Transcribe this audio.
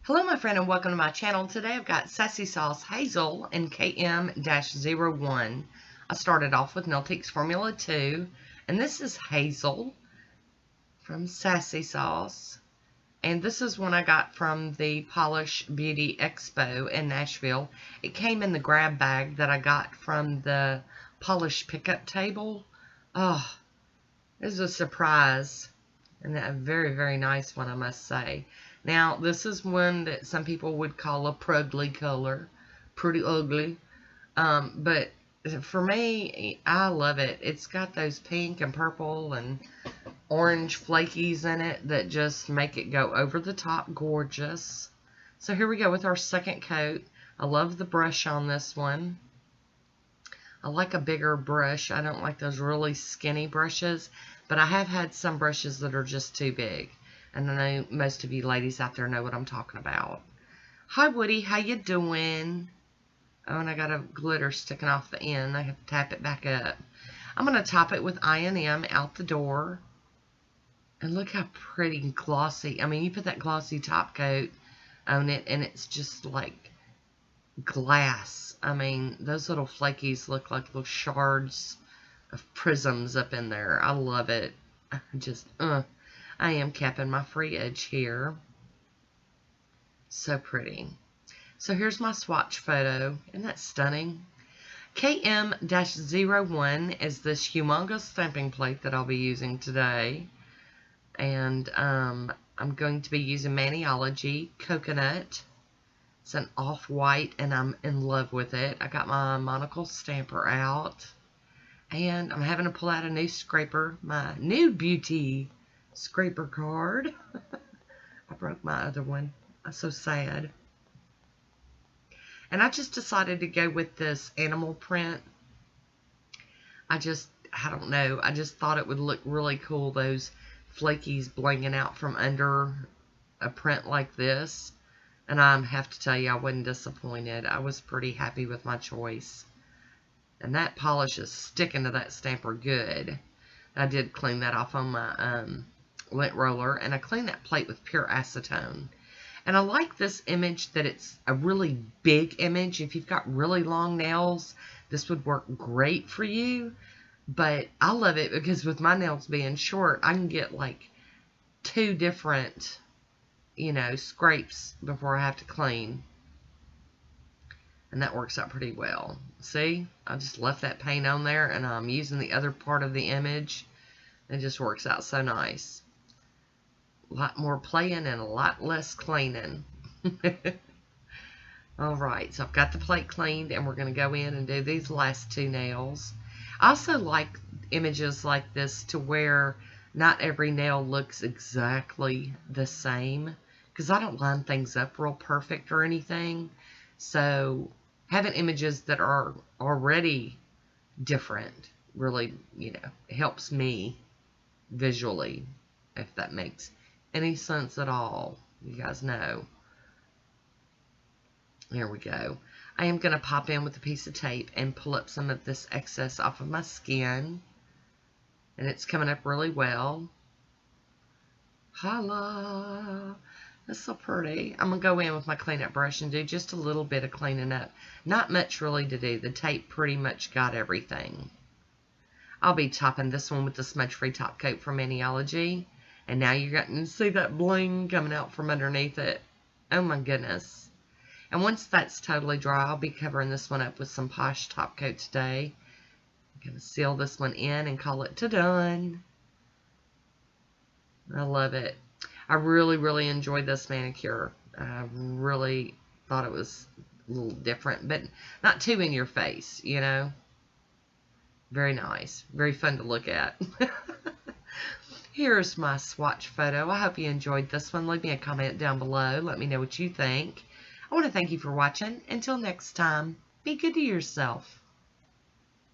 Hello my friend and welcome to my channel. Today I've got Sassy Sauce Hazel in KM-01. I started off with Nailtiques Formula 2 and this is Hazel from Sassy Sauce. And this is one I got from the Polish Beauty Expo in Nashville. It came in the grab bag that I got from the Polish pickup table. Oh, it was a surprise. And a very, very nice one, I must say. Now, this is one that some people would call a prugly color. Pretty ugly. But for me, I love it. It's got those pink and purple and orange flakies in it that just make it go over the top gorgeous. So here we go with our second coat. I love the brush on this one. I like a bigger brush. I don't like those really skinny brushes. But I have had some brushes that are just too big. And I know most of you ladies out there know what I'm talking about. Hi Woody, how you doing? Oh, and I got a glitter sticking off the end. I have to tap it back up. I'm going to top it with I&M out the door. And look how pretty and glossy. I mean, you put that glossy top coat on it and it's just like glass. I mean, those little flakies look like little shards of prisms up in there. I love it. I am capping my free edge here. So pretty. So here's my swatch photo. Isn't that stunning? KM-01 is this humongous stamping plate that I'll be using today. And I'm going to be using Maniology Coconut. It's an off-white and I'm in love with it. I got my Monocle stamper out. And I'm having to pull out a new scraper, my new beauty scraper card. I broke my other one. I'm so sad. And I just decided to go with this animal print. I don't know. I just thought it would look really cool, those flakies blinging out from under a print like this. And I have to tell you, I wasn't disappointed. I was pretty happy with my choice. And that polish is sticking to that stamper good. I did clean that off on my lint roller. And I cleaned that plate with pure acetone. And I like this image that it's a really big image. If you've got really long nails, this would work great for you. But I love it because with my nails being short, I can get like 2 different, scrapes before I have to clean. And that works out pretty well. See, I just left that paint on there and I'm using the other part of the image. It just works out so nice. A lot more playing and a lot less cleaning. Alright, so I've got the plate cleaned and we're going to go in and do these last 2 nails. I also like images like this to where not every nail looks exactly the same. Because I don't line things up real perfect or anything. So having images that are already different really, helps me visually, if that makes any sense at all. You guys know. There we go. I am going to pop in with a piece of tape and pull up some of this excess off of my skin. And it's coming up really well. Holla! That's so pretty. I'm going to go in with my cleanup brush and do just a little bit of cleaning up. Not much really to do. The tape pretty much got everything. I'll be topping this one with the smudge-free top coat from Maniology. And now you're getting to see that bling coming out from underneath it. Oh my goodness. And once that's totally dry, I'll be covering this one up with some Poshe top coat today. I'm going to seal this one in and call it done. I love it. I really, really enjoyed this manicure. I really thought it was a little different, but not too in your face, Very nice. Very fun to look at. Here's my swatch photo. I hope you enjoyed this one. Leave me a comment down below. Let me know what you think. I want to thank you for watching. Until next time, be good to yourself.